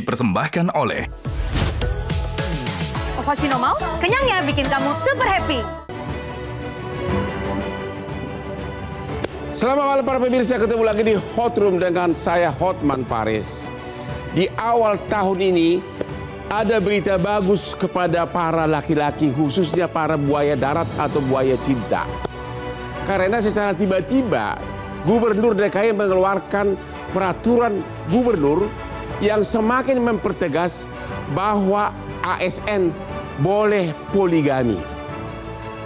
dipersembahkan oleh Cappuccino mau? Kenyangnya bikin kamu super happy. Selamat malam para pemirsa, ketemu lagi di Hot Room dengan saya Hotman Paris. Di awal tahun ini ada berita bagus kepada para laki-laki, khususnya para buaya darat atau buaya cinta. Karena secara tiba-tiba Gubernur DKI mengeluarkan peraturan gubernur yang semakin mempertegas bahwa ASN boleh poligami.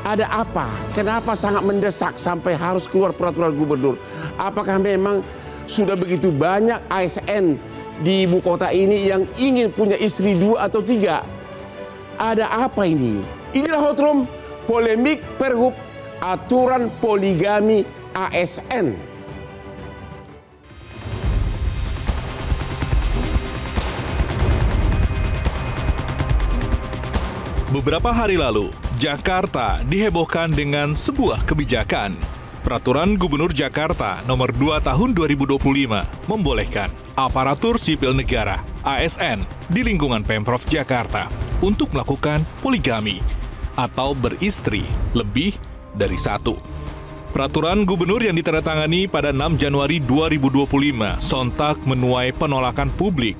Ada apa? Kenapa sangat mendesak sampai harus keluar peraturan gubernur? Apakah memang sudah begitu banyak ASN di ibu kota ini yang ingin punya istri 2 atau 3? Ada apa ini? Inilah Hot Room, polemik pergub aturan poligami ASN. Beberapa hari lalu, Jakarta dihebohkan dengan sebuah kebijakan. Peraturan Gubernur Jakarta Nomor 2 Tahun 2025 membolehkan aparatur sipil negara (ASN) di lingkungan Pemprov Jakarta untuk melakukan poligami atau beristri lebih dari 1. Peraturan Gubernur yang ditandatangani pada 6 Januari 2025 sontak menuai penolakan publik,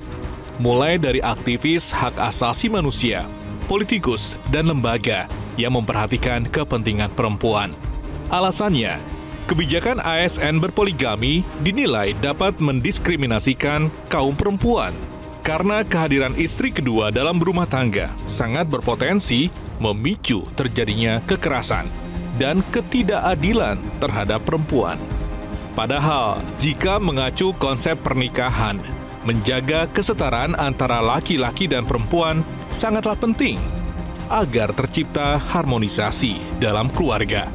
mulai dari aktivis hak asasi manusia, politikus, dan lembaga yang memperhatikan kepentingan perempuan. Alasannya, kebijakan ASN berpoligami dinilai dapat mendiskriminasikan kaum perempuan karena kehadiran istri kedua dalam rumah tangga sangat berpotensi memicu terjadinya kekerasan dan ketidakadilan terhadap perempuan. Padahal, jika mengacu konsep pernikahan, menjaga kesetaraan antara laki-laki dan perempuan sangatlah penting agar tercipta harmonisasi dalam keluarga.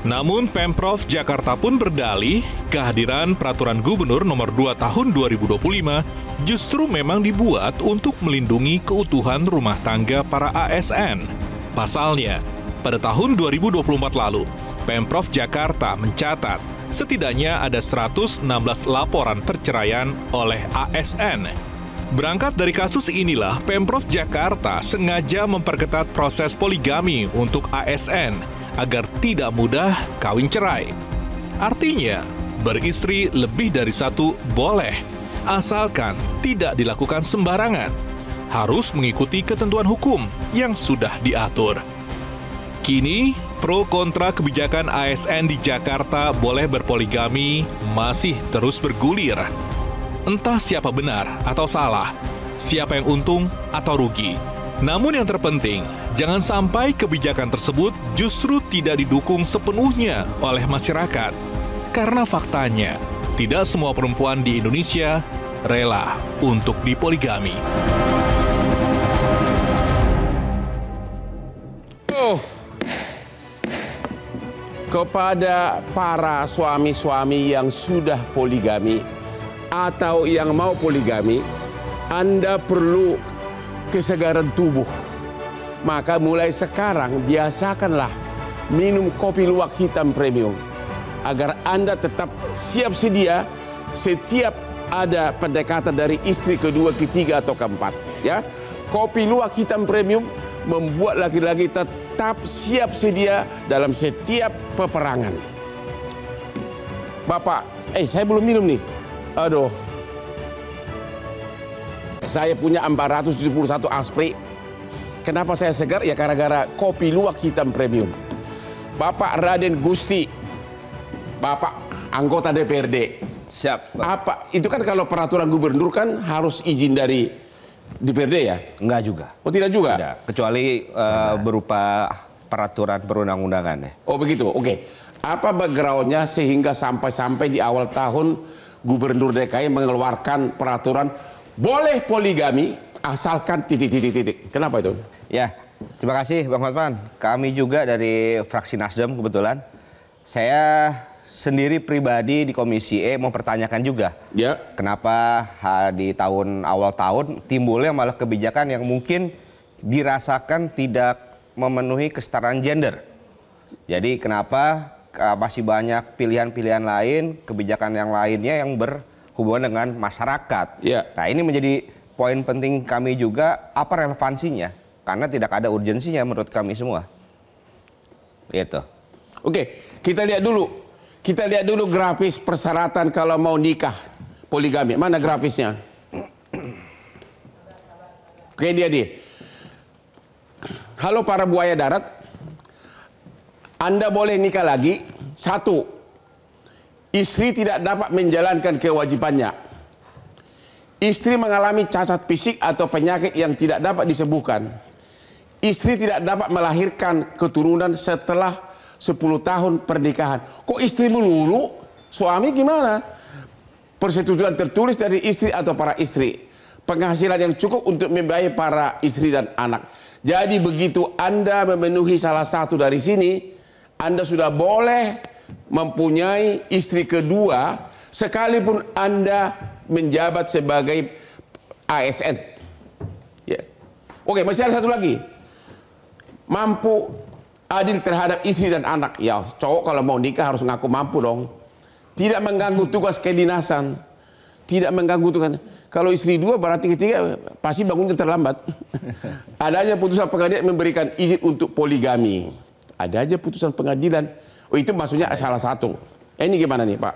Namun Pemprov Jakarta pun berdalih kehadiran Peraturan Gubernur Nomor 2 Tahun 2025 justru memang dibuat untuk melindungi keutuhan rumah tangga para ASN. Pasalnya, pada tahun 2024 lalu, Pemprov Jakarta mencatat setidaknya ada 116 laporan perceraian oleh ASN. Berangkat dari kasus inilah, Pemprov Jakarta sengaja memperketat proses poligami untuk ASN agar tidak mudah kawin cerai. Artinya, beristri lebih dari 1 boleh, asalkan tidak dilakukan sembarangan. Harus mengikuti ketentuan hukum yang sudah diatur. Kini, pro kontra kebijakan ASN di Jakarta boleh berpoligami masih terus bergulir. Entah siapa benar atau salah, siapa yang untung atau rugi. Namun yang terpenting, jangan sampai kebijakan tersebut justru tidak didukung sepenuhnya oleh masyarakat. Karena faktanya, tidak semua perempuan di Indonesia rela untuk dipoligami. Kepada para suami-suami yang sudah poligami atau yang mau poligami, Anda perlu kesegaran tubuh. Maka mulai sekarang biasakanlah minum kopi luwak hitam premium agar Anda tetap siap sedia setiap ada pendekatan dari istri kedua, ketiga, atau keempat. Ya, kopi luwak hitam premium membuat laki-laki tetap siap sedia dalam setiap peperangan. Bapak, saya belum minum nih. Aduh. Saya punya 471 aspri. Kenapa saya segar? Ya gara-gara kopi luwak hitam premium. Bapak Raden Gusti, Bapak anggota DPRD. Siap, Pak. Apa? Itu kan kalau peraturan gubernur kan harus izin dari DPRD ya? Enggak juga. Oh tidak juga? Tidak, kecuali berupa peraturan perundang-undangan ya. Oh begitu, oke. Apa backgroundnya sehingga sampai di awal tahun Gubernur DKI mengeluarkan peraturan boleh poligami asalkan titik. Kenapa itu? Ya, terima kasih Bang Hotman. Kami juga dari fraksi Nasdem kebetulan. Saya sendiri pribadi di Komisi E mau pertanyakan juga. Ya. Kenapa di awal tahun timbulnya malah kebijakan yang mungkin dirasakan tidak memenuhi kesetaraan gender. Jadi kenapa masih banyak pilihan-pilihan lain, kebijakan yang lainnya yang berhubungan dengan masyarakat. Yeah. Nah ini menjadi poin penting kami juga, apa relevansinya? Karena tidak ada urgensinya menurut kami semua. Gitu. Oke, kita lihat dulu. Kita lihat dulu grafis persyaratan kalau mau nikah poligami. Mana grafisnya? Oke, dia. Halo para buaya darat. Anda boleh nikah lagi. 1. Istri tidak dapat menjalankan kewajibannya. Istri mengalami cacat fisik atau penyakit yang tidak dapat disembuhkan. Istri tidak dapat melahirkan keturunan setelah 10 tahun pernikahan. Kok istri melulu? Suami gimana? Persetujuan tertulis dari istri atau para istri. Penghasilan yang cukup untuk membiayai para istri dan anak. Jadi begitu Anda memenuhi salah satu dari sini, Anda sudah boleh mempunyai istri kedua sekalipun Anda menjabat sebagai ASN. Ya. Oke, masih ada satu lagi. Mampu adil terhadap istri dan anak. Ya, cowok kalau mau nikah harus ngaku mampu dong. Tidak mengganggu tugas kedinasan. Tidak mengganggu tugas. Kalau istri 2 berarti ketiga pasti bangunnya terlambat. Ada aja putusan pengadilan memberikan izin untuk poligami. Ada aja putusan pengadilan. Oh, itu maksudnya salah satu. Ini gimana nih, Pak?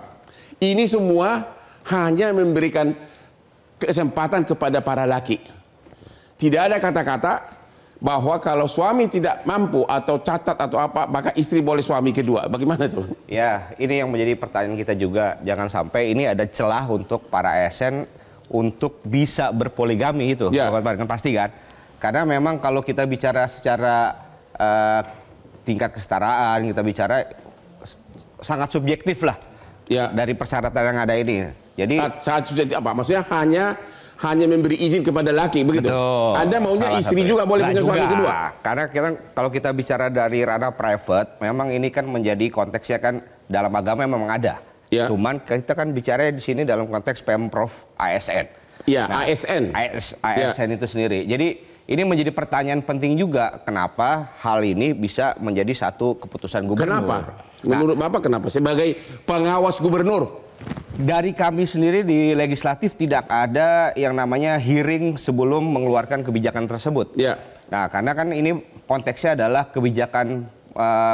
Ini semua hanya memberikan kesempatan kepada para laki. Tidak ada kata-kata bahwa kalau suami tidak mampu atau catat atau apa, maka istri boleh suami kedua. Bagaimana tuh? Ya, ini yang menjadi pertanyaan kita juga. Jangan sampai ini ada celah untuk para ASN untuk bisa berpoligami itu. Ya. Kan pasti kan? Karena memang kalau kita bicara secara tingkat kesetaraan, kita bicara sangat subjektif lah. Ya. Dari persyaratan yang ada ini. Jadi saat sudah apa? Maksudnya hanya memberi izin kepada laki begitu. Betul. Anda maunya istri juga boleh punya suami kedua. Karena kalau kita bicara dari ranah private, memang ini kan menjadi konteksnya kan dalam agama memang ada. Ya. Cuman kita kan bicara di sini dalam konteks Pemprov ASN. Iya, nah, ASN. ASN itu sendiri. Jadi ini menjadi pertanyaan penting juga, kenapa hal ini bisa menjadi satu keputusan gubernur. Kenapa? Menurut Bapak kenapa? Sebagai pengawas gubernur. Dari kami sendiri di legislatif tidak ada yang namanya hearing sebelum mengeluarkan kebijakan tersebut. Ya. Nah, karena kan ini konteksnya adalah kebijakan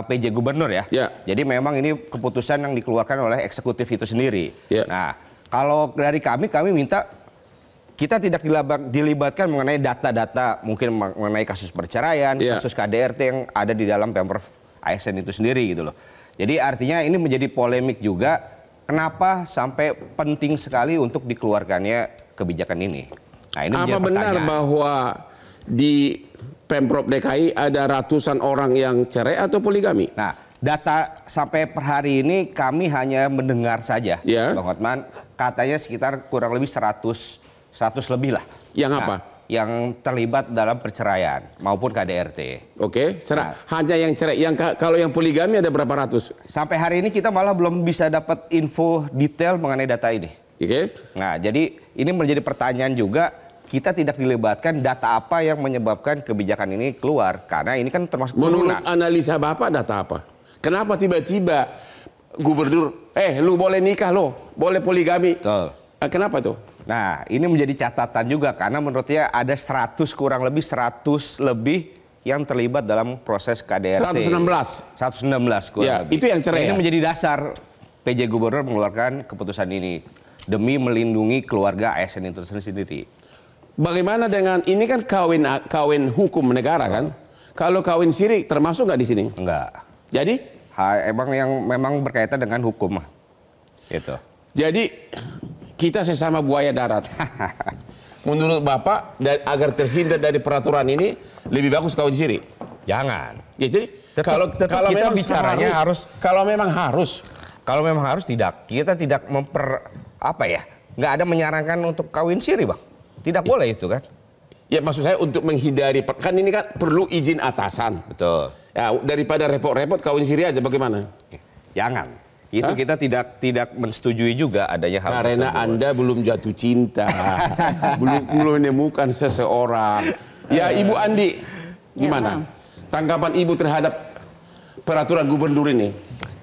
PJ gubernur ya. Ya. Jadi memang ini keputusan yang dikeluarkan oleh eksekutif itu sendiri. Ya. Nah, kalau dari kami minta kita tidak dilibatkan mengenai data-data mungkin mengenai kasus perceraian, kasus KDRT yang ada di dalam Pemprov ASN itu sendiri gitu loh. Jadi artinya ini menjadi polemik juga, kenapa sampai penting sekali untuk dikeluarkannya kebijakan ini. Nah, ini apa benar bahwa di Pemprov DKI ada ratusan orang yang cerai atau poligami? Nah, data sampai per hari ini kami hanya mendengar saja, Bang Hotman, katanya sekitar kurang lebih 100 lebih lah. Yang apa? Yang terlibat dalam perceraian maupun KDRT. Oke, hanya yang cerai. Kalau yang poligami ada berapa ratus? Sampai hari ini kita malah belum bisa dapat info detail mengenai data ini. Oke. Nah, jadi ini menjadi pertanyaan juga, kita tidak dilibatkan data apa yang menyebabkan kebijakan ini keluar, karena ini kan termasuk menurut analisa Bapak data apa? Kenapa tiba-tiba gubernur lu boleh nikah lo, boleh poligami? Betul. Kenapa tuh? Nah, ini menjadi catatan juga karena menurutnya ada kurang lebih 100 lebih yang terlibat dalam proses KDRT. 116 kurang lebih. Itu yang cerai. Ini menjadi dasar PJ Gubernur mengeluarkan keputusan ini demi melindungi keluarga ASN itu sendiri. Bagaimana dengan ini kan kawin hukum negara kan? Kalau kawin siri termasuk nggak di sini? Enggak. Jadi? Memang berkaitan dengan hukum. Gitu. Jadi kita sesama buaya darat. Menurut Bapak, agar terhindar dari peraturan ini, lebih bagus kawin siri? Jangan. Ya, jadi kalau kita memang bicaranya harus. Kalau memang harus. Kalau memang harus tidak. Kita tidak nggak ada menyarankan untuk kawin siri, Bang. Tidak boleh itu kan. Ya maksud saya untuk menghindari, kan ini kan perlu izin atasan. Betul. Ya, daripada repot-repot kawin siri aja bagaimana? Jangan. Itu kita tidak menyetujui juga adanya hal karena tersebut. Anda belum jatuh cinta, belum menemukan seseorang. Ya, Ibu Andi, gimana tanggapan Ibu terhadap peraturan gubernur ini?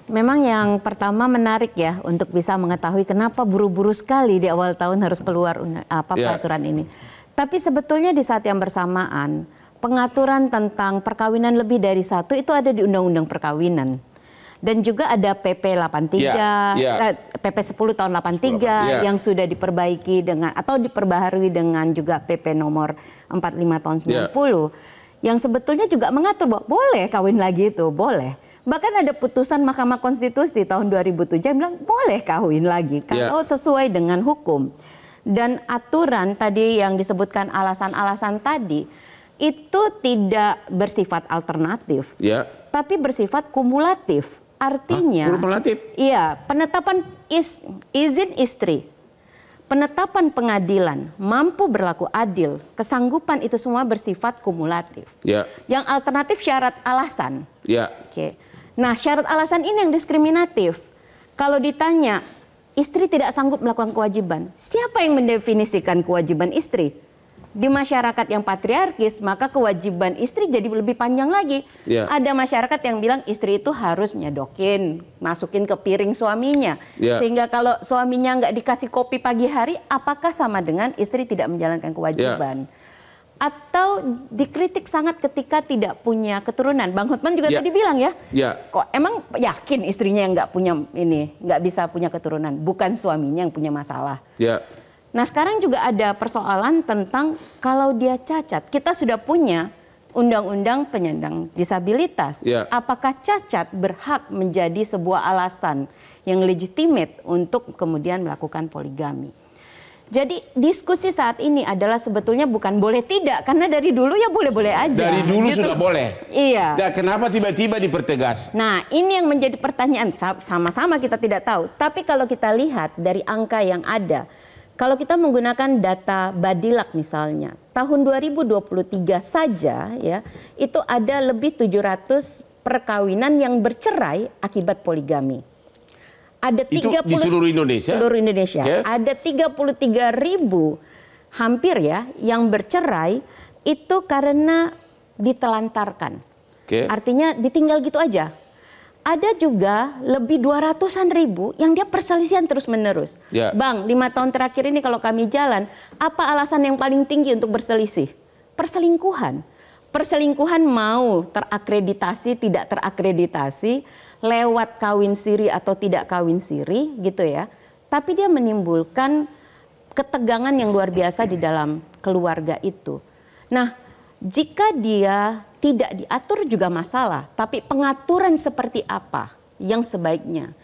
Memang yang pertama menarik ya untuk bisa mengetahui kenapa buru-buru sekali di awal tahun harus keluar peraturan ini. Tapi sebetulnya di saat yang bersamaan, pengaturan tentang perkawinan lebih dari satu itu ada di Undang-Undang Perkawinan. Dan juga ada PP 83, PP 10 tahun 83 yang sudah diperbaiki dengan atau diperbaharui dengan juga PP nomor 45 tahun 90 yang sebetulnya juga mengatur bahwa boleh kawin lagi itu, boleh. Bahkan ada putusan Mahkamah Konstitusi tahun 2007 yang bilang boleh kawin lagi kalau sesuai dengan hukum. Dan aturan tadi yang disebutkan alasan-alasan tadi itu tidak bersifat alternatif, tapi bersifat kumulatif. Artinya, iya, penetapan izin istri, penetapan pengadilan mampu berlaku adil, kesanggupan itu semua bersifat kumulatif. Yang alternatif syarat alasan. Oke. Nah, syarat alasan ini yang diskriminatif. Kalau ditanya, istri tidak sanggup melakukan kewajiban, siapa yang mendefinisikan kewajiban istri? Di masyarakat yang patriarkis, maka kewajiban istri jadi lebih panjang lagi. Ada masyarakat yang bilang istri itu harus nyedokin, masukin ke piring suaminya. Sehingga kalau suaminya nggak dikasih kopi pagi hari, apakah sama dengan istri tidak menjalankan kewajiban? Atau dikritik sangat ketika tidak punya keturunan. Bang Hotman juga tadi bilang kok emang yakin istrinya yang nggak punya ini, nggak bisa punya keturunan, bukan suaminya yang punya masalah. Nah sekarang juga ada persoalan tentang kalau dia cacat. Kita sudah punya undang-undang penyandang disabilitas. Apakah cacat berhak menjadi sebuah alasan yang legitimate untuk kemudian melakukan poligami? Jadi diskusi saat ini adalah sebetulnya bukan boleh tidak, karena dari dulu ya boleh-boleh aja. Dari dulu sudah boleh. Iya. Nah, kenapa tiba-tiba dipertegas? Nah ini yang menjadi pertanyaan, sama-sama kita tidak tahu. Tapi kalau kita lihat dari angka yang ada, kalau kita menggunakan data Badilak misalnya, tahun 2023 saja ya, itu ada lebih 700 perkawinan yang bercerai akibat poligami. Ada 30, itu di seluruh Indonesia? Seluruh Indonesia. Ada 33.000 hampir ya yang bercerai itu karena ditelantarkan. Artinya ditinggal gitu aja. Ada juga lebih 200-an ribu yang dia perselisihan terus-menerus. Bang, 5 tahun terakhir ini kalau kami jalan, apa alasan yang paling tinggi untuk berselisih? Perselingkuhan. Perselingkuhan mau terakreditasi, tidak terakreditasi, lewat kawin siri atau tidak kawin siri gitu ya. Tapi dia menimbulkan ketegangan yang luar biasa di dalam keluarga itu. Nah, jika dia tidak diatur juga masalah, tapi pengaturan seperti apa yang sebaiknya?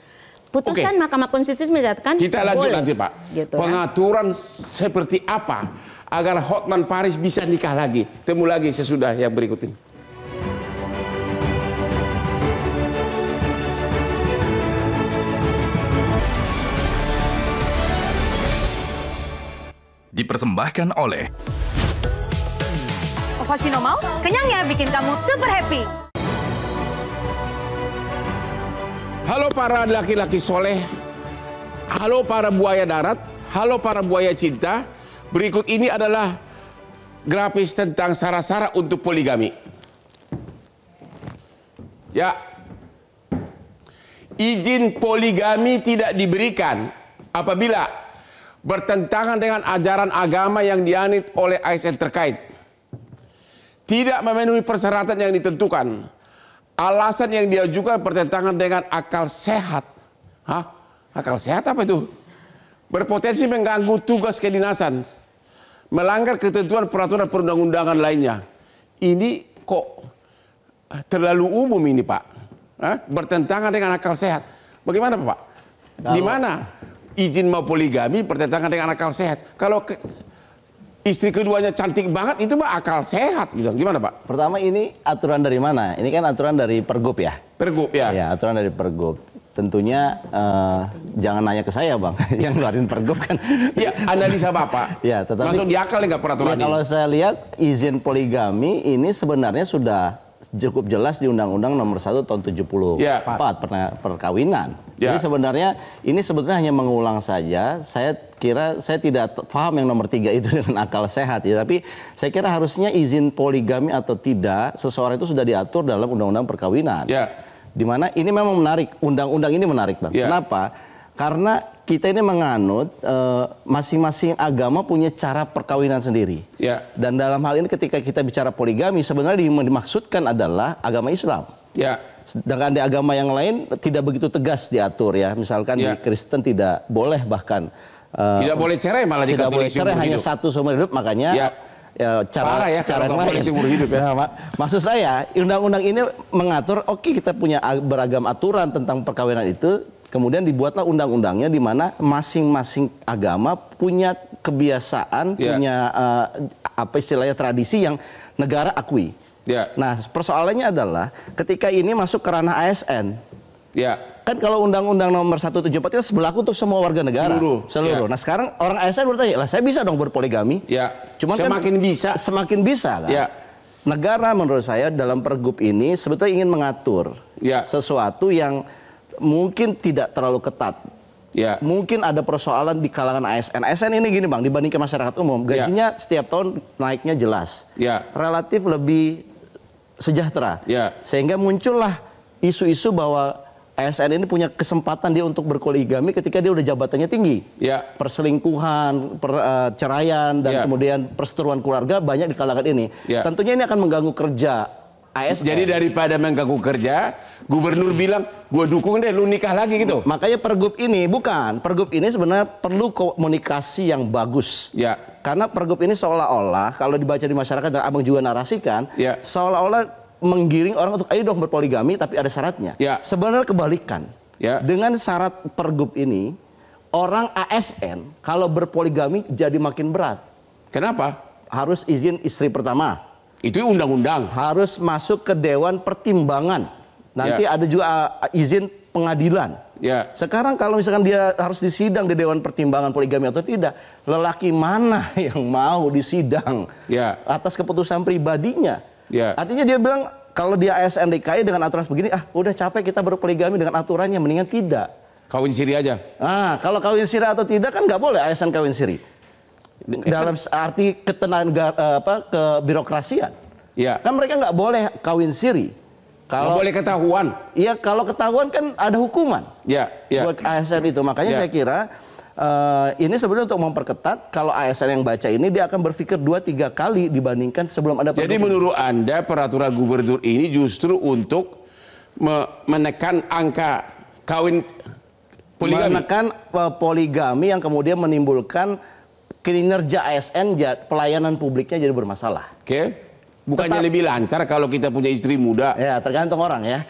Putusan Mahkamah Konstitusi menyatakan kita lanjut boleh, nanti Pak. Gitu, pengaturan seperti apa agar Hotman Paris bisa nikah lagi? Temu lagi sesudah yang berikut ini. Dipersembahkan oleh Ovaltino mau, kenyangnya bikin kamu super happy. Halo para laki-laki soleh, halo para buaya darat, halo para buaya cinta. Berikut ini adalah grafis tentang syarat-syarat untuk poligami. Ya, izin poligami tidak diberikan apabila bertentangan dengan ajaran agama yang dianut oleh ASN terkait, tidak memenuhi persyaratan yang ditentukan, alasan yang diajukan bertentangan dengan akal sehat. Akal sehat apa itu? Berpotensi mengganggu tugas kedinasan, melanggar ketentuan peraturan perundang-undangan lainnya. Ini kok terlalu umum ini Pak? Bertentangan dengan akal sehat. Bagaimana Pak? Di mana izin mau poligami bertentangan dengan akal sehat? Kalau istri keduanya cantik banget itu mah akal sehat gitu. Gimana Pak? Pertama ini aturan dari mana? Ini kan aturan dari Pergub ya? Pergub ya? Ya, aturan dari Pergub. Tentunya jangan nanya ke saya Bang, yang ngeluarin Pergub kan. Ya, analisa Bapak. Ya, tetapi langsung diakal nggak peraturan ini? Kalau saya lihat izin poligami ini sebenarnya sudah cukup jelas di Undang-Undang Nomor 1 Tahun 74 perkawinan. Jadi sebenarnya ini sebetulnya hanya mengulang saja. Saya kira saya tidak paham yang nomor 3 itu dengan akal sehat ya. Tapi saya kira harusnya izin poligami atau tidak seseorang itu sudah diatur dalam Undang-Undang Perkawinan. Dimana ini memang menarik, undang-undang ini menarik Bang. Kenapa? Karena kita ini menganut masing-masing agama punya cara perkawinan sendiri. Ya. Dan dalam hal ini ketika kita bicara poligami sebenarnya dimaksudkan adalah agama Islam. Ya. Sedangkan di agama yang lain tidak begitu tegas diatur ya. Misalkan di Kristen tidak boleh bahkan tidak boleh cerai malah di tidak boleh Katolik cerai hanya satu seumur hidup, makanya cara yang lain. Hidup, ya. Maksud saya undang-undang ini mengatur kita punya beragam aturan tentang perkawinan itu. Kemudian dibuatlah undang-undangnya di mana masing-masing agama punya kebiasaan, punya apa istilahnya tradisi yang negara akui. Nah, persoalannya adalah ketika ini masuk ke ranah ASN. Kan kalau Undang-Undang Nomor 174 itu berlaku untuk semua warga negara. Seluruh. Nah, sekarang orang ASN bertanya, "Lah saya bisa dong berpoligami?" Cuman semakin bisa kan. Negara menurut saya dalam Pergub ini sebetulnya ingin mengatur sesuatu yang mungkin tidak terlalu ketat. Mungkin ada persoalan di kalangan ASN. ASN ini gini Bang, dibandingkan masyarakat umum, gajinya setiap tahun naiknya jelas. Relatif lebih sejahtera. Sehingga muncullah isu-isu bahwa ASN ini punya kesempatan dia untuk berpoligami ketika dia udah jabatannya tinggi. Perselingkuhan, perceraian, dan kemudian perseteruan keluarga banyak di kalangan ini. Tentunya ini akan mengganggu kerja ASN. Jadi daripada mengganggu kerja, gubernur bilang, gue dukung deh, lu nikah lagi gitu. Makanya Pergub ini sebenarnya perlu komunikasi yang bagus. Karena Pergub ini seolah-olah kalau dibaca di masyarakat dan abang juga narasikan, seolah-olah menggiring orang untuk ayo dong berpoligami, tapi ada syaratnya. Sebenarnya kebalikan. Dengan syarat Pergub ini, orang ASN kalau berpoligami jadi makin berat. Kenapa? Harus izin istri pertama. Itu undang-undang. Harus masuk ke Dewan Pertimbangan. Nanti ada juga izin pengadilan. Sekarang kalau misalkan dia harus disidang di Dewan Pertimbangan poligami atau tidak, lelaki mana yang mau disidang atas keputusan pribadinya? Artinya dia bilang kalau dia ASN DKI dengan aturan begini, udah capek kita berpoligami dengan aturannya, mendingan tidak. Kawin siri aja. Nah, kalau kawin siri atau tidak kan nggak boleh ASN kawin siri. Dalam arti kebirokrasian. Kan mereka nggak boleh kawin siri. Kalau boleh ketahuan. Iya, kalau ketahuan kan ada hukuman. Buat ASN itu. Makanya saya kira ini sebenarnya untuk memperketat. Kalau ASN yang baca ini dia akan berpikir 2-3 kali dibandingkan sebelum ada pergub. Jadi menurut Anda peraturan gubernur ini justru untuk menekan angka kawin poligami. Menekan poligami yang kemudian menimbulkan kinerja ASN, pelayanan publiknya jadi bermasalah. Bukannya lebih lancar kalau kita punya istri muda? Ya, tergantung orang ya.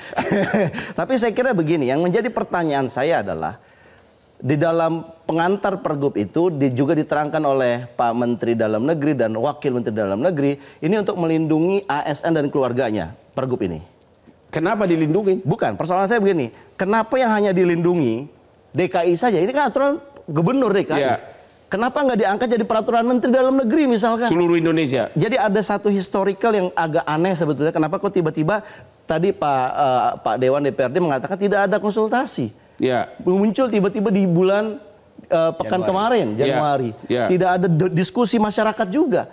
Tapi saya kira begini, yang menjadi pertanyaan saya adalah di dalam pengantar Pergub itu juga diterangkan oleh Pak Menteri Dalam Negeri dan Wakil Menteri Dalam Negeri ini untuk melindungi ASN dan keluarganya, Pergub ini. Kenapa dilindungi? Bukan, persoalan saya begini, kenapa yang hanya dilindungi DKI saja? Ini kan aturan gubernur DKI. Kenapa nggak diangkat jadi peraturan Menteri Dalam Negeri misalkan? Seluruh Indonesia. Jadi ada satu historical yang agak aneh sebetulnya. Kenapa kok tiba-tiba tadi Pak Dewan DPRD mengatakan tidak ada konsultasi. Muncul tiba-tiba di bulan pekan kemarin, Januari. Tidak ada diskusi masyarakat juga.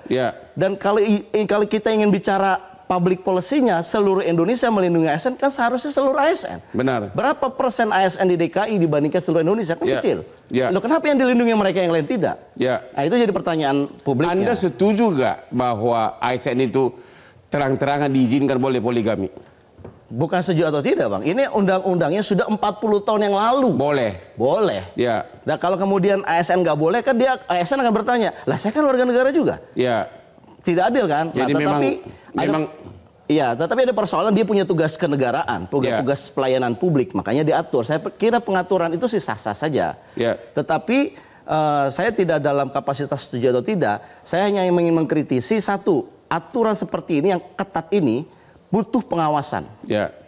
Dan kalau kita ingin bicara public policy-nya seluruh Indonesia melindungi ASN, kan seharusnya seluruh ASN. Benar. Berapa persen ASN di DKI dibandingkan seluruh Indonesia? Kan kecil. Loh, kenapa yang dilindungi mereka yang lain tidak? Nah, itu jadi pertanyaan publik. Anda setuju nggak bahwa ASN itu terang-terangan diizinkan boleh poligami? Bukan setuju atau tidak, Bang. Ini undang-undangnya sudah 40 tahun yang lalu. Boleh. Nah, kalau kemudian ASN nggak boleh, kan ASN akan bertanya, lah saya kan warga negara juga. Tidak adil kan? Jadi tetapi ada persoalan dia punya tugas kenegaraan, tugas pelayanan publik, makanya diatur. Saya kira pengaturan itu sih sah-sah saja. Tetapi saya tidak dalam kapasitas setuju atau tidak. Saya hanya ingin mengkritisi satu, aturan seperti ini yang ketat ini butuh pengawasan.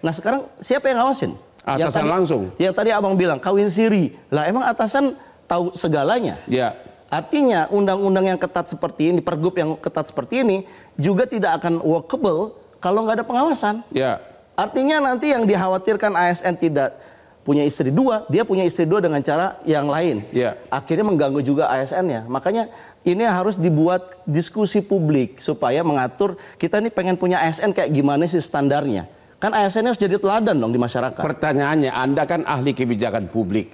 Nah sekarang siapa yang ngawasin? Atasan langsung. Yang tadi abang bilang kawin siri. Lah emang atasan tahu segalanya? Artinya undang-undang yang ketat seperti ini, Pergub yang ketat seperti ini juga tidak akan workable kalau nggak ada pengawasan. Artinya nanti yang dikhawatirkan ASN tidak punya istri dua, dia punya istri dua dengan cara yang lain. Akhirnya mengganggu juga ASN-nya. Makanya ini harus dibuat diskusi publik supaya mengatur kita ini pengen punya ASN kayak gimana sih standarnya. Kan ASN harus jadi teladan dong di masyarakat. Pertanyaannya, Anda kan ahli kebijakan publik.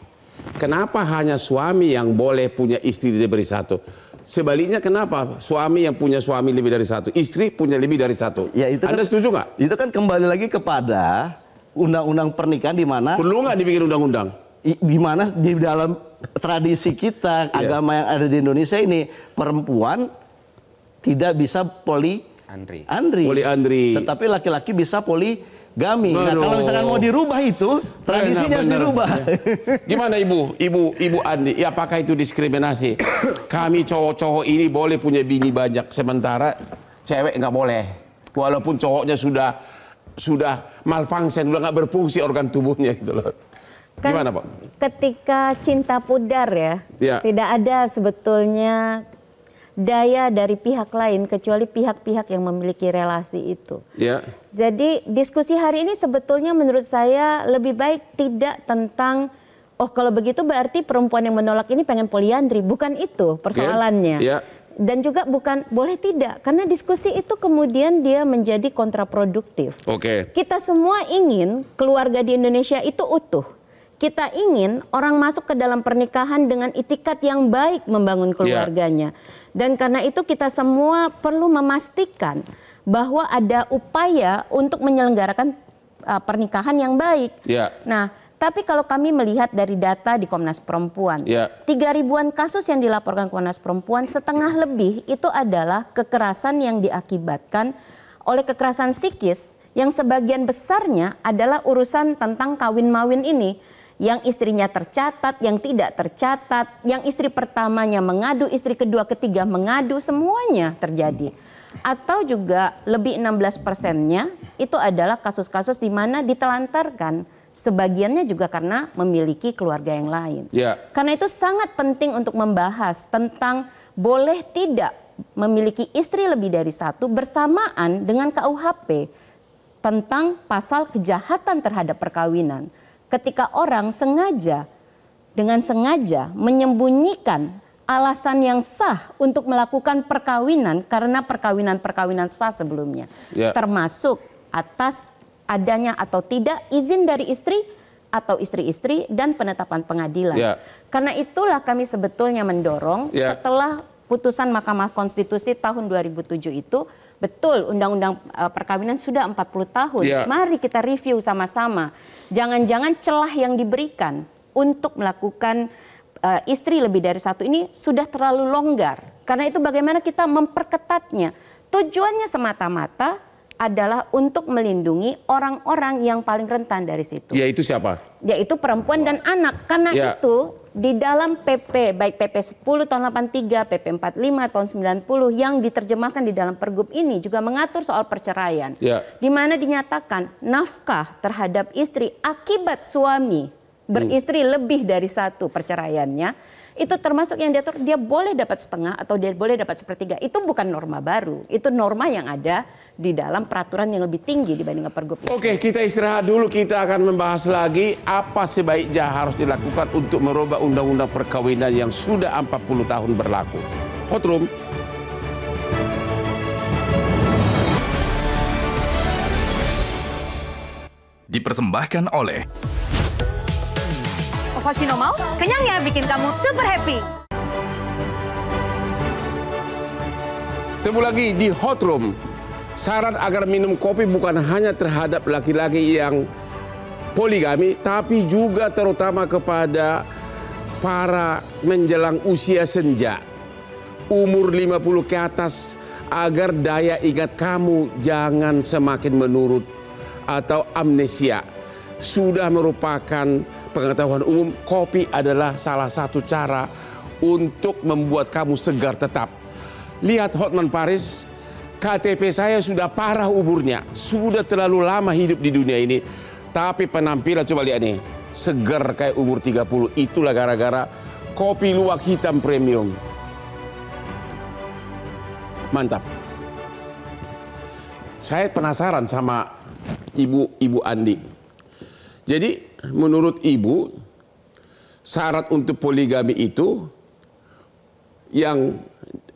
kenapa hanya suami yang boleh punya istri lebih dari satu? Sebaliknya kenapa suami yang punya suami lebih dari satu, istri punya lebih dari satu? Ya, itu Anda setuju nggak? Itu kan kembali lagi kepada undang-undang pernikahan di mana perlu nggak dibikin undang-undang? Di mana di dalam tradisi kita agama yang ada di Indonesia ini perempuan tidak bisa poliandri. Tetapi laki-laki bisa poligami. Nah, kalau misalkan mau dirubah itu tradisinya harus dirubah. Gimana Ibu Andi? Ya, apakah itu diskriminasi? Kami cowok-cowok ini boleh punya bini banyak, sementara cewek nggak boleh. Walaupun cowoknya sudah malfunction, udah nggak berfungsi organ tubuhnya gitu loh. Kan gimana Pak? Ketika cinta pudar ya, tidak ada sebetulnya daya dari pihak lain kecuali pihak-pihak yang memiliki relasi itu. Ya. Jadi diskusi hari ini sebetulnya menurut saya lebih baik tidak tentang oh kalau begitu berarti perempuan yang menolak ini pengen poliandri, bukan itu persoalannya. Ya. Dan juga bukan boleh tidak, karena diskusi itu kemudian dia menjadi kontraproduktif. Kita semua ingin keluarga di Indonesia itu utuh. Kita ingin orang masuk ke dalam pernikahan dengan itikat yang baik membangun keluarganya. Dan karena itu kita semua perlu memastikan bahwa ada upaya untuk menyelenggarakan pernikahan yang baik. Nah, tapi kalau kami melihat dari data di Komnas Perempuan, 3.000-an kasus yang dilaporkan Komnas Perempuan, setengah lebih itu adalah kekerasan yang diakibatkan oleh kekerasan psikis yang sebagian besarnya adalah urusan tentang kawin-mawin ini. Yang istrinya tercatat, yang tidak tercatat, yang istri pertamanya mengadu, istri kedua, ketiga mengadu, semuanya terjadi. Atau juga lebih 16%-nya itu adalah kasus-kasus di mana ditelantarkan. Sebagiannya juga karena memiliki keluarga yang lain. Karena itu sangat penting untuk membahas tentang boleh tidak memiliki istri lebih dari satu bersamaan dengan KUHP tentang pasal kejahatan terhadap perkawinan. Ketika orang dengan sengaja menyembunyikan alasan yang sah untuk melakukan perkawinan karena perkawinan sah sebelumnya. Termasuk atas adanya atau tidak izin dari istri atau istri-istri dan penetapan pengadilan. Karena itulah kami sebetulnya mendorong setelah putusan Mahkamah Konstitusi tahun 2007 itu, betul undang-undang perkawinan sudah 40 tahun. Mari kita review sama-sama. Jangan-jangan celah yang diberikan untuk melakukan istri lebih dari satu ini sudah terlalu longgar. Karena itu bagaimana kita memperketatnya. Tujuannya semata-mata adalah untuk melindungi orang-orang yang paling rentan dari situ. Yaitu siapa? Yaitu perempuan dan anak. Karena itu di dalam PP, baik PP 10 tahun 83, PP 45 tahun 90 yang diterjemahkan di dalam Pergub ini juga mengatur soal perceraian. Di mana dinyatakan nafkah terhadap istri akibat suami beristri lebih dari satu perceraiannya, itu termasuk yang diatur dia boleh dapat setengah atau dia boleh dapat sepertiga. Itu bukan norma baru, itu norma yang ada di dalam peraturan yang lebih tinggi dibandingkan Pergub. Oke, kita istirahat dulu, kita akan membahas lagi apa sebaiknya harus dilakukan untuk merubah undang-undang perkawinan yang sudah 40 tahun berlaku. Hot Room. Dipersembahkan oleh Ovaltino mau, kenyangnya bikin kamu super happy. Ketemu lagi di Hot Room. Saran agar minum kopi bukan hanya terhadap laki-laki yang poligami, tapi juga terutama kepada para menjelang usia senja, umur 50 ke atas, agar daya ingat kamu jangan semakin menurun atau amnesia. Sudah merupakan pengetahuan umum, kopi adalah salah satu cara untuk membuat kamu segar tetap. Lihat Hotman Paris, KTP saya sudah parah umurnya, sudah terlalu lama hidup di dunia ini. Tapi penampilan coba lihat nih, segar kayak umur 30. Itulah gara-gara kopi luwak hitam premium. Mantap. Saya penasaran sama Ibu Andi. Jadi menurut Ibu, syarat untuk poligami itu yang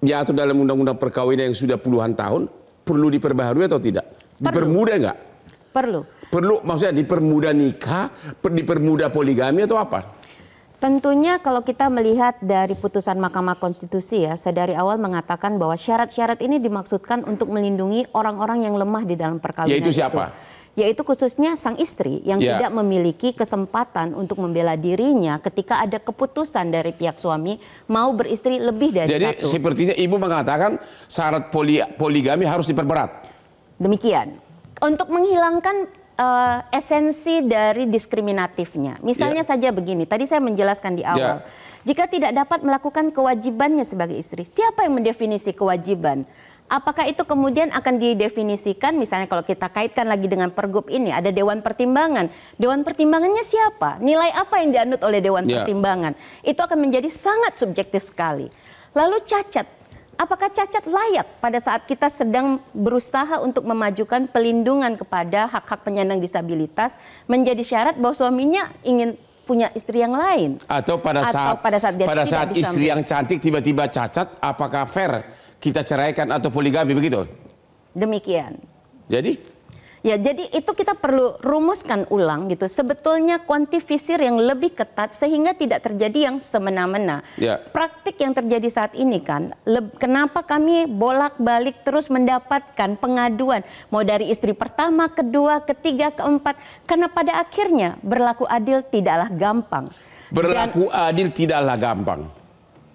diatur dalam undang-undang perkawinan yang sudah puluhan tahun perlu diperbaharui atau tidak? Dipermudah nggak? Perlu. Perlu, maksudnya dipermudah nikah, dipermudah poligami atau apa? Tentunya kalau kita melihat dari putusan Mahkamah Konstitusi ya, sedari awal mengatakan bahwa syarat-syarat ini dimaksudkan untuk melindungi orang-orang yang lemah di dalam perkawinan. Yaitu siapa? Yaitu khususnya sang istri yang tidak memiliki kesempatan untuk membela dirinya ketika ada keputusan dari pihak suami mau beristri lebih dari satu. Jadi sepertinya Ibu mengatakan syarat poligami harus diperberat. Demikian. Untuk menghilangkan esensi dari diskriminatifnya. Misalnya saja begini, tadi saya menjelaskan di awal. Jika tidak dapat melakukan kewajibannya sebagai istri, siapa yang mendefinisi kewajiban? Apakah itu kemudian akan didefinisikan, misalnya kalau kita kaitkan lagi dengan Pergub ini, ada Dewan Pertimbangan. Dewan Pertimbangannya siapa? Nilai apa yang dianut oleh Dewan Pertimbangan? Itu akan menjadi sangat subjektif sekali. Lalu cacat. Apakah cacat layak pada saat kita sedang berusaha untuk memajukan pelindungan kepada hak-hak penyandang disabilitas menjadi syarat bahwa suaminya ingin punya istri yang lain? Atau pada saat istri yang cantik tiba-tiba cacat, apakah fair kita ceraikan atau poligami begitu? Demikian. Jadi? Ya, jadi itu kita perlu rumuskan ulang gitu. Sebetulnya kuantifisir yang lebih ketat sehingga tidak terjadi yang semena-mena. Praktik yang terjadi saat ini kan, kenapa kami bolak-balik terus mendapatkan pengaduan mau dari istri pertama, kedua, ketiga, keempat, karena pada akhirnya berlaku adil tidaklah gampang. Berlaku adil tidaklah gampang.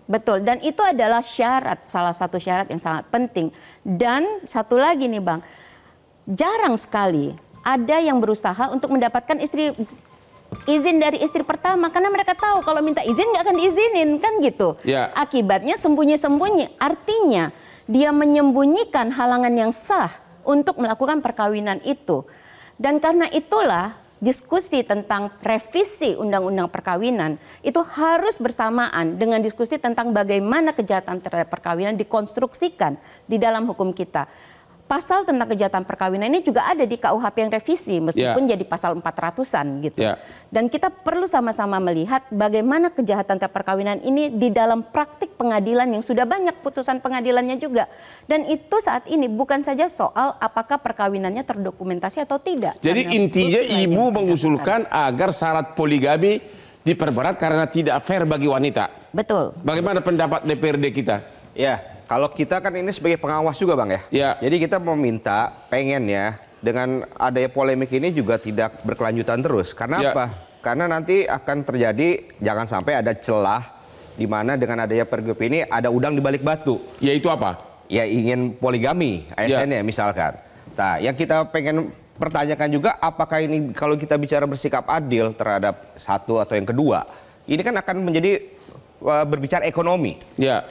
Betul, dan itu adalah syarat, salah satu syarat yang sangat penting. Dan satu lagi nih Bang, jarang sekali ada yang berusaha untuk mendapatkan izin dari istri pertama karena mereka tahu kalau minta izin nggak akan diizinin kan gitu. Akibatnya sembunyi-sembunyi, artinya dia menyembunyikan halangan yang sah untuk melakukan perkawinan itu. Dan karena itulah diskusi tentang revisi undang-undang perkawinan itu harus bersamaan dengan diskusi tentang bagaimana kejahatan terhadap perkawinan dikonstruksikan di dalam hukum kita. Pasal tentang kejahatan perkawinan ini juga ada di KUHP yang revisi meskipun jadi pasal 400-an gitu. Dan kita perlu sama-sama melihat bagaimana kejahatan terhadap perkawinan ini di dalam praktik pengadilan yang sudah banyak putusan pengadilannya juga. Dan itu saat ini bukan saja soal apakah perkawinannya terdokumentasi atau tidak. Jadi intinya Ibu mengusulkan agar syarat poligami diperberat karena tidak fair bagi wanita. Betul. Bagaimana pendapat DPRD kita? Kalau kita kan ini sebagai pengawas juga Bang ya. Jadi kita meminta pengennya dengan adanya polemik ini juga tidak berkelanjutan terus. Karena apa? Karena nanti akan terjadi jangan sampai ada celah di mana dengan adanya Pergub ini ada udang di balik batu. Yaitu apa? Ya ingin poligami ASN ya misalkan. Nah, yang kita pengen pertanyakan juga apakah ini kalau kita bicara bersikap adil terhadap satu atau yang kedua, ini kan akan menjadi berbicara ekonomi.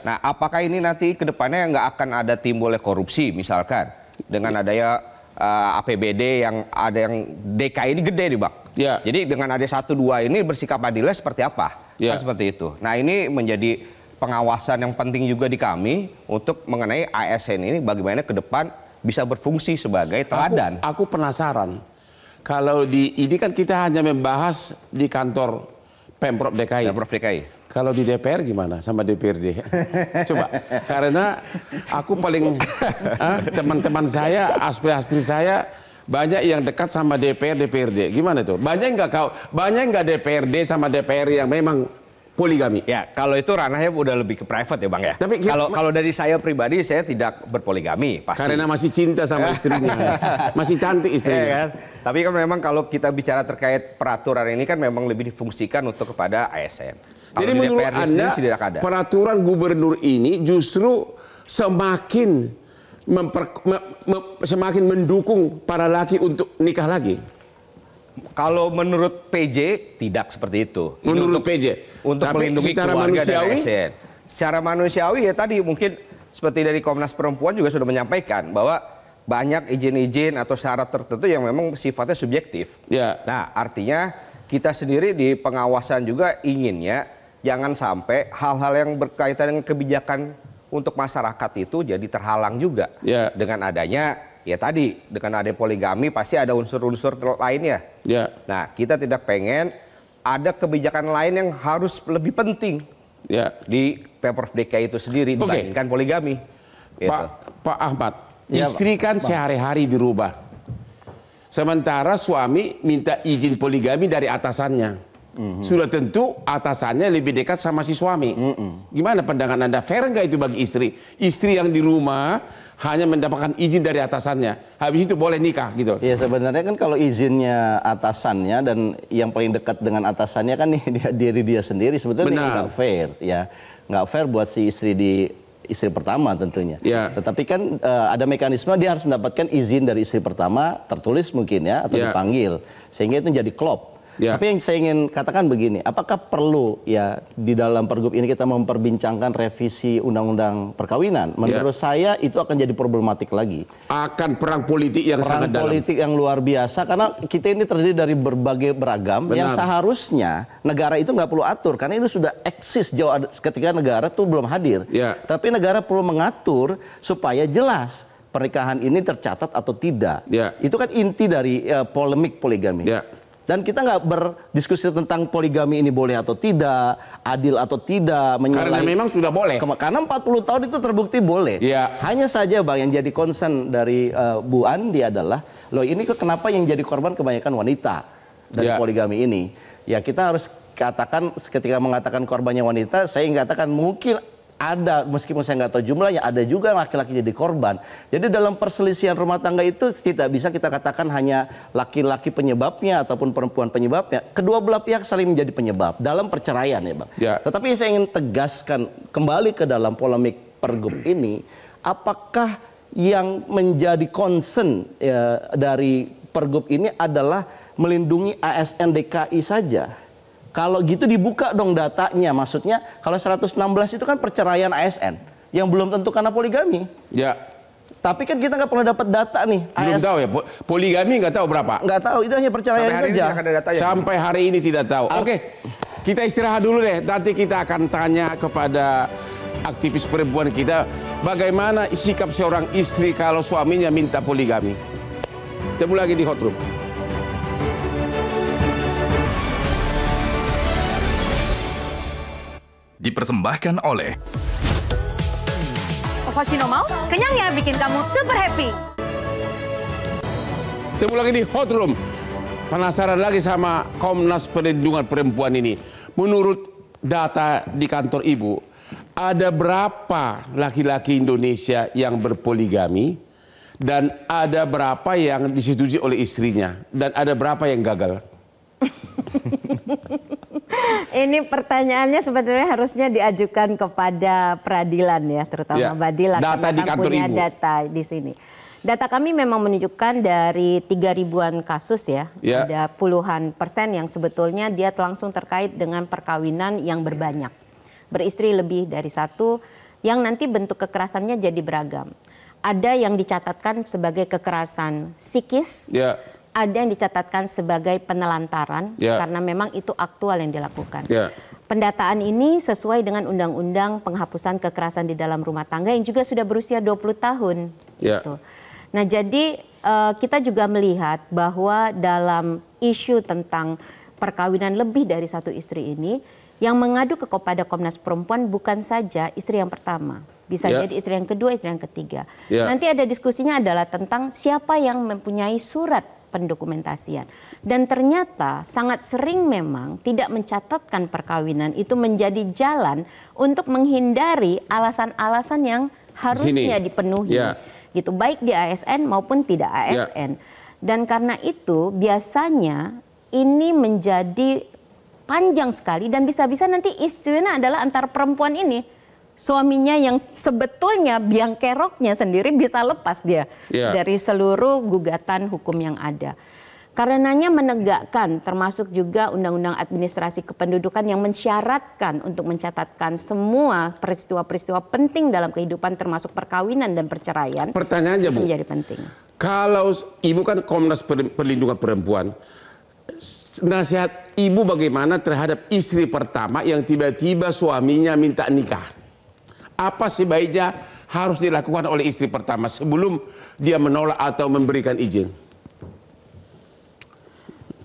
Nah, apakah ini nanti ke depannya nggak akan ada timbulnya korupsi misalkan dengan adanya APBD yang ada yang DKI ini gede nih Bang. Jadi dengan ada 1-2 ini bersikap adilnya seperti apa? Kan seperti itu. Nah, ini menjadi pengawasan yang penting juga di kami untuk mengenai ASN ini bagaimana ke depan bisa berfungsi sebagai teladan. Aku penasaran. Kalau ini kan kita hanya membahas di kantor Pemprov DKI. Pemprov DKI. Kalau di DPR gimana sama DPRD? Coba, karena aku paling teman-teman saya, aspirasi saya banyak yang dekat sama DPR, DPRD. Gimana tuh? Banyak nggak DPRD sama DPR yang memang poligami? Ya, kalau itu ranahnya udah lebih ke private ya Bang ya. Tapi kalau dari saya pribadi saya tidak berpoligami pasti. Karena masih cinta sama istrinya, masih cantik istrinya. Kan? Tapi kan memang kalau kita bicara terkait peraturan ini kan memang lebih difungsikan untuk kepada ASN. Jadi menurut Anda peraturan gubernur ini justru semakin mendukung para laki untuk nikah lagi? Kalau menurut PJ tidak seperti itu. Menurut PJ? Untuk melindungi keluarga dan ASN. Secara manusiawi ya tadi mungkin seperti dari Komnas Perempuan juga sudah menyampaikan bahwa banyak izin-izin atau syarat tertentu yang memang sifatnya subjektif. Nah, artinya kita sendiri di pengawasan juga inginnya jangan sampai hal-hal yang berkaitan dengan kebijakan untuk masyarakat itu jadi terhalang juga. Dengan adanya, ya tadi, dengan adanya poligami pasti ada unsur-unsur lainnya. Nah, kita tidak pengen ada kebijakan lain yang harus lebih penting di Pemprov DKI itu sendiri dibandingkan poligami. Pak Ahmad, istri kan sehari-hari dirubah. Sementara suami minta izin poligami dari atasannya. Sudah tentu atasannya lebih dekat sama si suami. Gimana pandangan Anda? Fair nggak itu bagi istri? Istri yang di rumah hanya mendapatkan izin dari atasannya, habis itu boleh nikah gitu. Ya sebenarnya kan kalau izinnya atasannya dan yang paling dekat dengan atasannya kan diri dia sendiri, sebetulnya nggak fair ya, nggak fair buat si istri pertama tentunya. Ya. Tetapi kan ada mekanisme dia harus mendapatkan izin dari istri pertama tertulis mungkin ya atau dipanggil sehingga itu jadi klop. Ya. Tapi yang saya ingin katakan begini, apakah perlu ya di dalam Pergub ini kita memperbincangkan revisi Undang-Undang Perkawinan? Menurut saya itu akan jadi problematik lagi. Akan perang politik yang sangat dalam. Perang politik yang luar biasa karena kita ini terdiri dari berbagai beragam yang seharusnya negara itu nggak perlu atur karena itu sudah eksis jauh ketika negara tuh belum hadir. Ya. Tapi negara perlu mengatur supaya jelas pernikahan ini tercatat atau tidak. Ya. Itu kan inti dari polemik poligami. Ya. Dan kita nggak berdiskusi tentang poligami ini boleh atau tidak, adil atau tidak. Karena memang sudah boleh. Karena 40 tahun itu terbukti boleh. Ya. Hanya saja Bang, yang jadi concern dari Bu Andi adalah, loh ini kenapa yang jadi korban kebanyakan wanita dari poligami ini? Ya kita harus katakan, ketika mengatakan korbannya wanita, saya ingin katakan mungkin ada, meskipun saya nggak tahu jumlahnya, ada juga laki-laki jadi korban. Jadi dalam perselisihan rumah tangga itu tidak bisa kita katakan hanya laki-laki penyebabnya ataupun perempuan penyebabnya. Kedua belah pihak saling menjadi penyebab dalam perceraian ya Bang. Ya. Tetapi saya ingin tegaskan kembali ke dalam polemik Pergub ini, apakah yang menjadi concern ya, dari Pergub ini adalah melindungi ASN DKI saja? Kalau gitu dibuka dong datanya, maksudnya kalau 116 itu kan perceraian ASN yang belum tentu karena poligami. Ya. Tapi kan kita nggak pernah dapat data nih. Belum tahu ya, poligami nggak tahu berapa? Nggak tahu, itu hanya perceraian saja. Sampai hari ini tidak tahu. Oke, kita istirahat dulu deh. Nanti kita akan tanya kepada aktivis perempuan kita, bagaimana sikap seorang istri kalau suaminya minta poligami. Ketemu lagi di Hot Room. Dipersembahkan oleh Cappuccino mau? Kenyangnya bikin kamu super happy. Ketemu lagi di Hot Room. Penasaran lagi sama Komnas Perlindungan Perempuan ini. Menurut data di kantor Ibu, ada berapa laki-laki Indonesia yang berpoligami dan ada berapa yang disetujui oleh istrinya dan ada berapa yang gagal? Ini pertanyaannya sebenarnya harusnya diajukan kepada peradilan ya, terutama Badila. Data di kantor punya Ibu. Data di sini. Data kami memang menunjukkan dari 3.000-an kasus ya, ada puluhan persen yang sebetulnya dia langsung terkait dengan perkawinan yang berbanyak. Beristri lebih dari satu, yang nanti bentuk kekerasannya jadi beragam. Ada yang dicatatkan sebagai kekerasan psikis, ada yang dicatatkan sebagai penelantaran karena memang itu aktual yang dilakukan. Pendataan ini sesuai dengan Undang-Undang Penghapusan Kekerasan di Dalam Rumah Tangga yang juga sudah berusia 20 tahun. Gitu. Nah jadi kita juga melihat bahwa dalam isu tentang perkawinan lebih dari satu istri ini, yang mengadu kepada Komnas Perempuan bukan saja istri yang pertama. Bisa jadi istri yang kedua, istri yang ketiga. Nanti ada diskusinya adalah tentang siapa yang mempunyai surat pendokumentasian. Dan ternyata sangat sering memang tidak mencatatkan perkawinan itu menjadi jalan untuk menghindari alasan-alasan yang harusnya dipenuhi. Gitu, baik di ASN maupun tidak ASN. Dan karena itu biasanya ini menjadi panjang sekali dan bisa-bisa nanti istrinya adalah antara perempuan ini. Suaminya yang sebetulnya biang keroknya sendiri bisa lepas dia dari seluruh gugatan hukum yang ada. Karenanya menegakkan termasuk juga Undang-Undang Administrasi Kependudukan yang mensyaratkan untuk mencatatkan semua peristiwa-peristiwa penting dalam kehidupan termasuk perkawinan dan perceraian. Pertanyaannya Bu, menjadi penting. Kalau Ibu kan Komnas Perlindungan Perempuan, nasihat Ibu bagaimana terhadap istri pertama yang tiba-tiba suaminya minta nikah? Apa sebaiknya harus dilakukan oleh istri pertama sebelum dia menolak atau memberikan izin?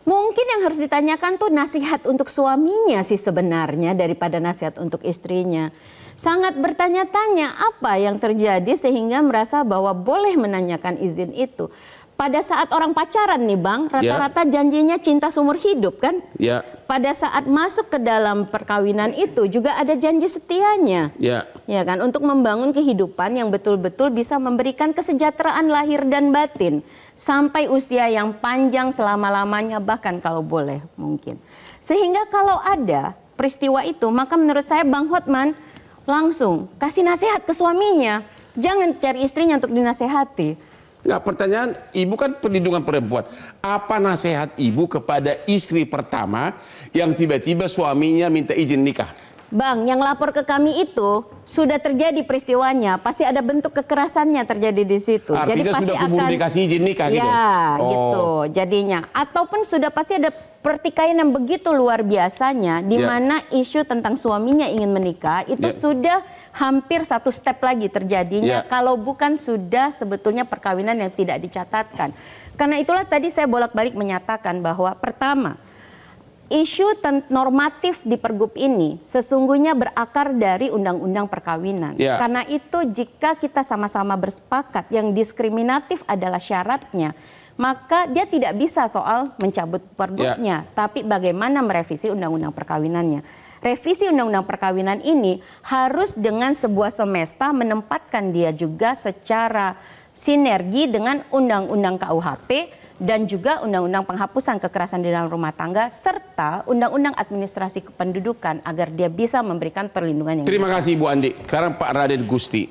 Mungkin yang harus ditanyakan tuh nasihat untuk suaminya sih sebenarnya daripada nasihat untuk istrinya. Sangat bertanya-tanya apa yang terjadi sehingga merasa bahwa boleh menanyakan izin itu. pada saat orang pacaran nih Bang, rata-rata janjinya cinta seumur hidup kan? Ya. Pada saat masuk ke dalam perkawinan itu juga ada janji setianya. Ya. Ya kan, untuk membangun kehidupan yang betul-betul bisa memberikan kesejahteraan lahir dan batin sampai usia yang panjang selama-lamanya, bahkan kalau boleh mungkin. Sehingga kalau ada peristiwa itu, maka menurut saya Bang Hotman langsung kasih nasihat ke suaminya. Jangan cari istrinya untuk dinasehati. Nggak, pertanyaan, ibu kan perlindungan perempuan. Apa nasihat ibu kepada istri pertama yang tiba-tiba suaminya minta izin nikah? Bang, yang lapor ke kami itu sudah terjadi peristiwanya, pasti ada bentuk kekerasannya terjadi di situ. Artinya jadi pasti sudah keburu dikasih izin nikah gitu? Ya, gitu jadinya. Ataupun sudah pasti ada pertikaian yang begitu luar biasanya, di mana isu tentang suaminya ingin menikah, itu sudah hampir satu step lagi terjadinya, kalau bukan sudah sebetulnya perkawinan yang tidak dicatatkan. Karena itulah tadi saya bolak-balik menyatakan bahwa pertama, isu normatif di Pergub ini sesungguhnya berakar dari Undang-Undang Perkawinan. Karena itu jika kita sama-sama bersepakat yang diskriminatif adalah syaratnya, maka dia tidak bisa soal mencabut Pergubnya, tapi bagaimana merevisi Undang-Undang Perkawinannya. Revisi Undang-Undang Perkawinan ini harus dengan sebuah semesta menempatkan dia juga secara sinergi dengan Undang-Undang KUHP dan juga Undang-Undang Penghapusan Kekerasan di dalam Rumah Tangga serta Undang-Undang Administrasi Kependudukan agar dia bisa memberikan perlindungan yang Terima kasih Ibu Andi. Sekarang Pak Raden Gusti.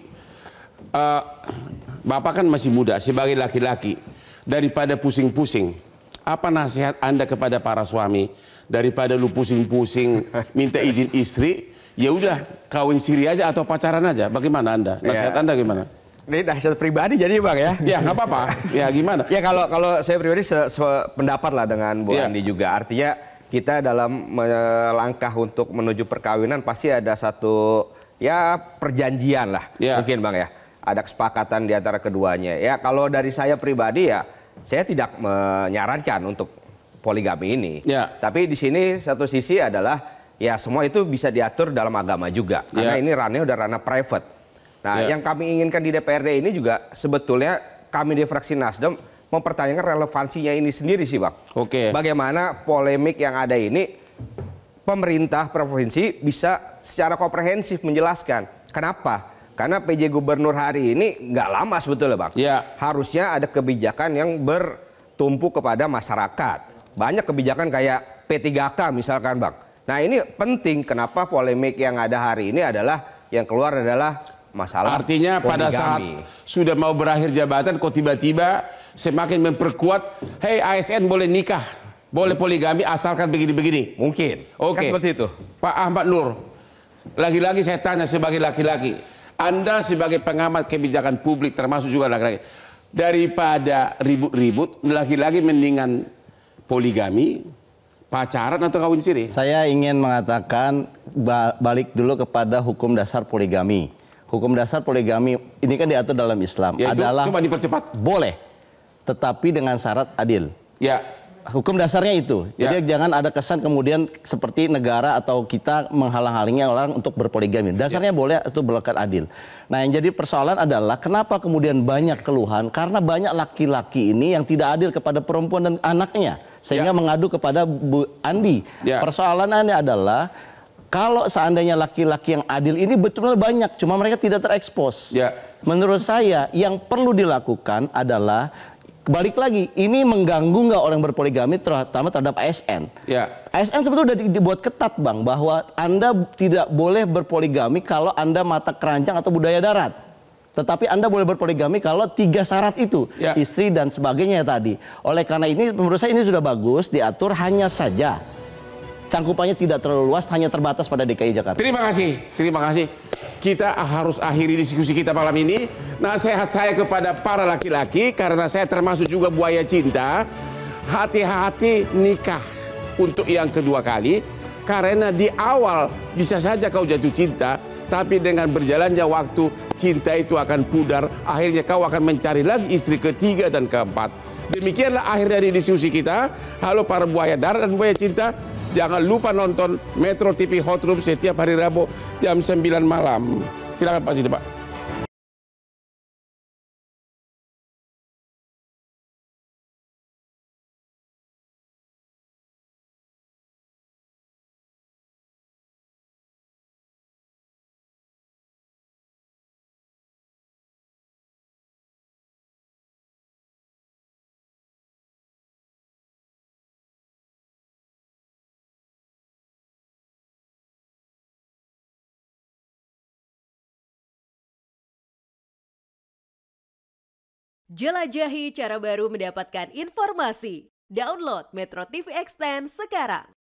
Bapak kan masih muda sebagai laki-laki. Daripada pusing-pusing, apa nasihat Anda kepada para suami? Daripada lu pusing-pusing minta izin istri, ya udah kawin siri aja atau pacaran aja. Bagaimana Anda? Nasihat Anda gimana? Ini nasihat pribadi jadi Bang ya? Ya nggak apa-apa. Ya gimana? Ya kalau saya pribadi sependapat lah dengan Bu Andi juga. Artinya kita dalam melangkah untuk menuju perkawinan pasti ada satu perjanjian lah mungkin Bang ya. Ada kesepakatan di antara keduanya. Ya kalau dari saya pribadi ya saya tidak menyarankan untuk poligami ini. Tapi di sini satu sisi adalah ya semua itu bisa diatur dalam agama juga. Karena ini ranahnya udah ranah private. Nah, yang kami inginkan di DPRD ini juga sebetulnya kami di fraksi Nasdem mempertanyakan relevansinya ini sendiri sih Bang. Bagaimana polemik yang ada ini pemerintah provinsi bisa secara komprehensif menjelaskan. Kenapa? Karena PJ Gubernur hari ini nggak lama sebetulnya Bang. Harusnya ada kebijakan yang bertumpu kepada masyarakat. Banyak kebijakan kayak P3K misalkan Bang. Nah ini penting kenapa polemik yang ada hari ini adalah yang keluar adalah masalah artinya pada saat sudah mau berakhir jabatan kok tiba-tiba semakin memperkuat, hey ASN boleh nikah, boleh poligami asalkan begini-begini. Mungkin. Kan seperti itu. Pak Ahmad Nur, lagi-lagi saya tanya sebagai laki-laki, Anda sebagai pengamat kebijakan publik termasuk juga laki-laki, daripada ribut-ribut, laki-laki mendingan poligami, pacaran atau kawin siri? Saya ingin mengatakan balik dulu kepada hukum dasar poligami. Hukum dasar poligami ini kan diatur dalam Islam adalah cuma dipercepat. Boleh, tetapi dengan syarat adil. Hukum dasarnya itu. Jadi jangan ada kesan kemudian seperti negara atau kita menghalang-halangi orang untuk berpoligami. Dasarnya boleh itu berlaku adil. Nah, yang jadi persoalan adalah kenapa kemudian banyak keluhan? Karena banyak laki-laki ini yang tidak adil kepada perempuan dan anaknya. Sehingga mengadu kepada Bu Andi. Persoalannya adalah kalau seandainya laki-laki yang adil ini betul-betul banyak, cuma mereka tidak terekspos. Menurut saya yang perlu dilakukan adalah balik lagi, ini mengganggu nggak orang berpoligami terutama terhadap ASN. ASN sebetulnya sudah dibuat ketat Bang, bahwa Anda tidak boleh berpoligami kalau Anda mata keranjang atau budaya darat. Tetapi Anda boleh berpoligami kalau 3 syarat itu, istri dan sebagainya tadi. Oleh karena ini menurut saya ini sudah bagus diatur, hanya saja cangkupannya tidak terlalu luas, hanya terbatas pada DKI Jakarta. Terima kasih, terima kasih. Kita harus akhiri diskusi kita malam ini. Nasihat saya kepada para laki-laki, karena saya termasuk juga buaya cinta, hati-hati nikah untuk yang kedua kali, karena di awal bisa saja kau jatuh cinta, tapi dengan berjalannya waktu, cinta itu akan pudar, akhirnya kau akan mencari lagi istri ketiga dan keempat. Demikianlah akhir dari diskusi kita. Halo para buaya darat dan buaya cinta. Jangan lupa nonton Metro TV Hot Room setiap hari Rabu jam 9 malam. Silakan Pak Sidi Pak. Jelajahi cara baru mendapatkan informasi. Download Metro TV Extend sekarang.